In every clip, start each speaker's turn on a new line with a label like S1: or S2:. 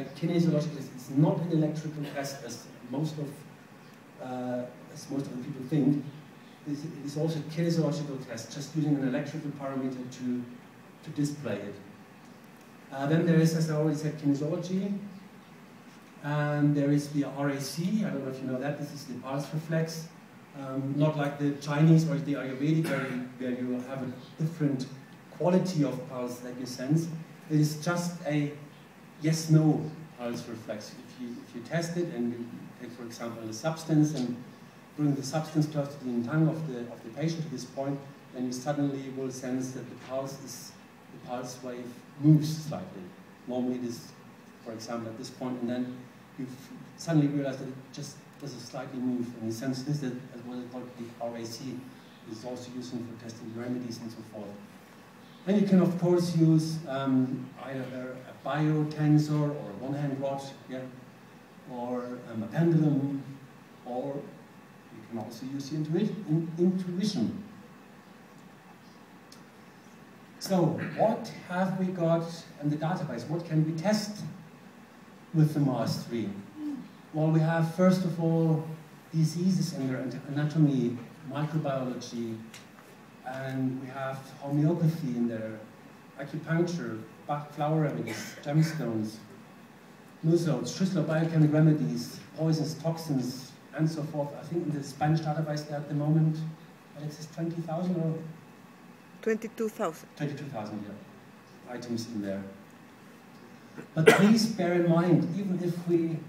S1: kinesiological. It's not an electrical test as most of the people think. It is also a kinesiological test, just using an electrical parameter to display it. Then there is, as I already said, kinesiology. And there is the RAC, I don't know if you know that, this is the pulse reflex. Not like the Chinese or the Ayurvedic, where you have a different quality of pulse that you sense. It is just a yes-no pulse reflex. If you test it and you take, for example, a substance and bring the substance close to the tongue of the patient at this point, then you suddenly will sense that the pulse wave moves slightly. Normally it is, for example, at this point, and then you suddenly realize that it just does a slightly move, and you sense this as what is called the RAC. It's also used for testing remedies and so forth. And you can, of course, use either a biotensor or a one-hand rod, yeah, or a pendulum, or you can also use the intuition. So, what have we got in the database? What can we test with the MARS-3? Well, we have, first of all, diseases in their anatomy, microbiology, and we have homeopathy in there, acupuncture, Bach flower remedies, gemstones, nusodes, Schüssler biochemical remedies, poisons, toxins, and so forth. I think in the Spanish database there at the moment, Alex, is 20,000 or?
S2: 22,000.
S1: 22,000, yeah, items in there. But please bear in mind, even if we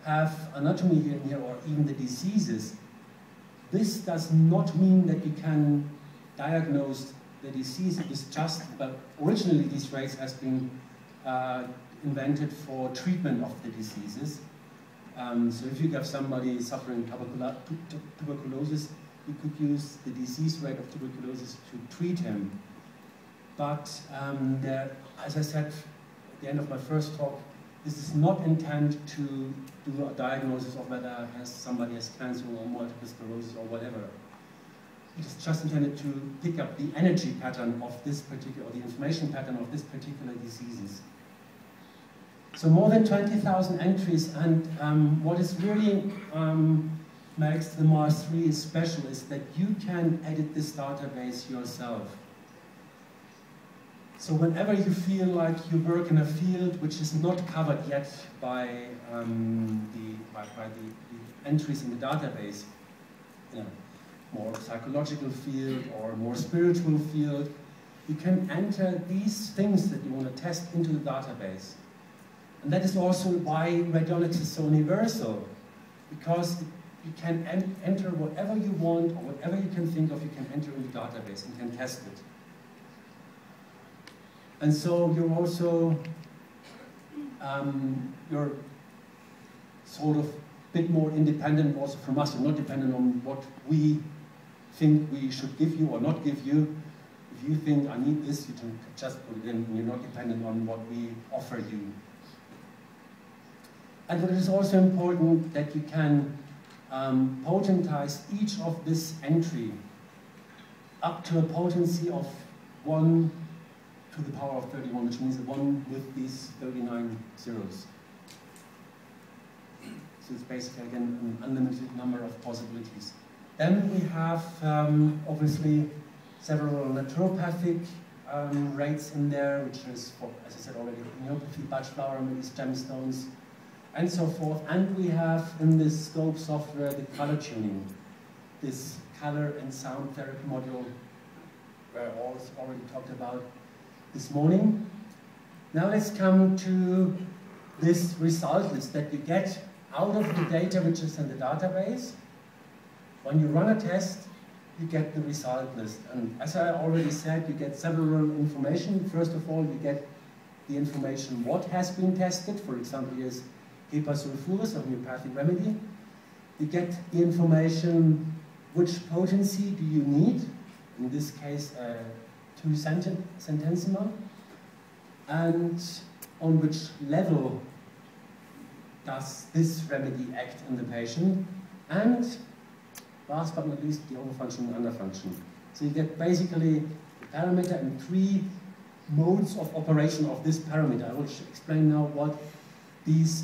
S1: have anatomy here or even the diseases, this does not mean that you can diagnose the disease. It is just, but originally these rates has been invented for treatment of the diseases. So if you have somebody suffering tuberculosis, you could use the disease rate of tuberculosis to treat him. But as I said at the end of my first talk, this is not intended to do a diagnosis of whether somebody has cancer or multiple sclerosis or whatever. It is just intended to pick up the energy pattern of this particular, or the information pattern of this particular diseases. So more than 20,000 entries, and what is really makes the MARS-3 special is that you can edit this database yourself. So whenever you feel like you work in a field which is not covered yet by the entries in the database, you know, more psychological field or more spiritual field, you can enter these things that you want to test into the database. And that is also why radionics is so universal, because you can enter whatever you want or whatever you can think of, you can enter in the database and can test it. And so you're also, you're sort of a bit more independent also from us. You're not dependent on what we think we should give you or not give you. If you think I need this, you can just put it in, and you're not dependent on what we offer you. And it is also important that you can potentize each of this entry up to a potency of 1 to the power of 31, which means 1 with these 39 zeros. So it's basically, again, an unlimited number of possibilities. Then we have, obviously, several naturopathic rates in there, which is, for, as I said already, homeopathy, Bach flower remedies, gemstones, and so forth. And we have in this scope software the color tuning, this color and sound therapy module, where I already talked about this morning. Now let's come to this result list that you get out of the data which is in the database. When you run a test, you get the result list. And as I already said, you get several information. First of all, you get the information what has been tested. For example, here's Hepa sulfuris, a homeopathic remedy. You get the information which potency do you need. In this case, 2 centesimal, and on which level does this remedy act in the patient, and last but not least, the overfunction and underfunction. So you get basically the parameter and 3 modes of operation of this parameter. I will explain now what these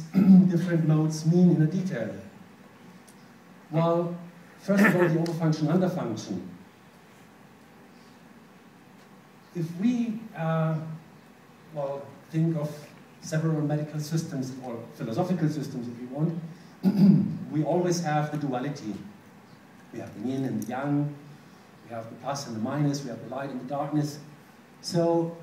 S1: different modes mean in a detail. Well, first of all, the overfunction, underfunction. If we well, think of several medical systems or philosophical systems, if you want, we always have the duality. We have the yin and the yang, we have the plus and the minus, we have the light and the darkness. So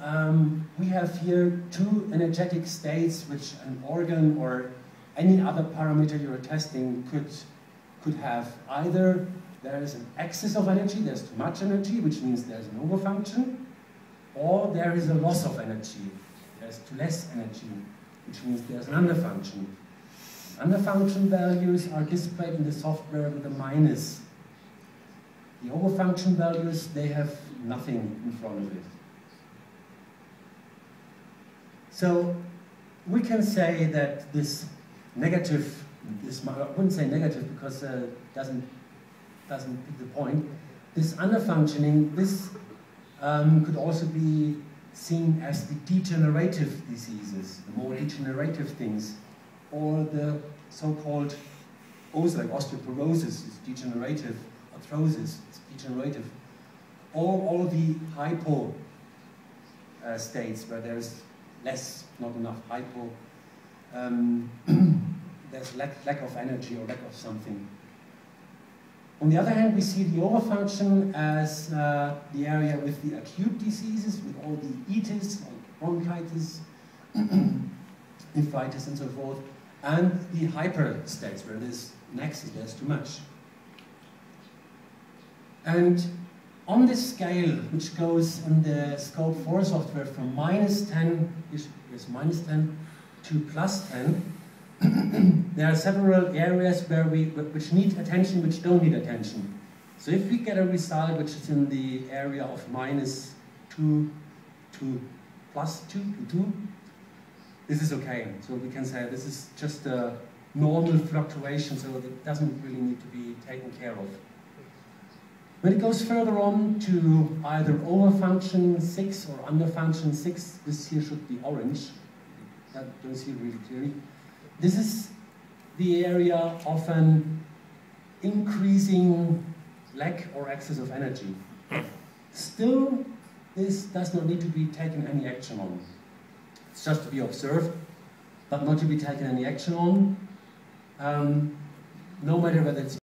S1: we have here two energetic states which an organ or any other parameter you're testing could have. Either there is an excess of energy, there's too much energy, which means there's an overfunction, or there is a loss of energy, there's too less energy, which means there's an underfunction. Underfunction values are displayed in the software with a minus. The overfunction values, they have nothing in front of it. So we can say that this negative, I wouldn't say negative because it doesn't pick the point. This underfunctioning, this could also be seen as the degenerative diseases, the more degenerative things, or the so-called like osteoporosis is degenerative, arthrosis is degenerative, or all the hypo states where there's less, not enough hypo, there's lack of energy or lack of something. On the other hand, we see the overfunction as the area with the acute diseases, with all the itis, like bronchitis, nephritis and so forth, and the hyper states where there's an excess, there's too much. And on this scale, which goes in the Scope 4 software from -10, is -10 to +10, there are several areas where which need attention, which don't need attention. So if we get a result which is in the area of -2 to +2 to 2, this is okay. So we can say this is just a normal fluctuation, so it doesn't really need to be taken care of. When it goes further on to either overfunction 6 or underfunction 6, this here should be orange. I don't see it really clearly. This is the area of an increasing lack or excess of energy. Still, this does not need to be taken any action on. It's just to be observed, but not to be taken any action on, no matter whether it's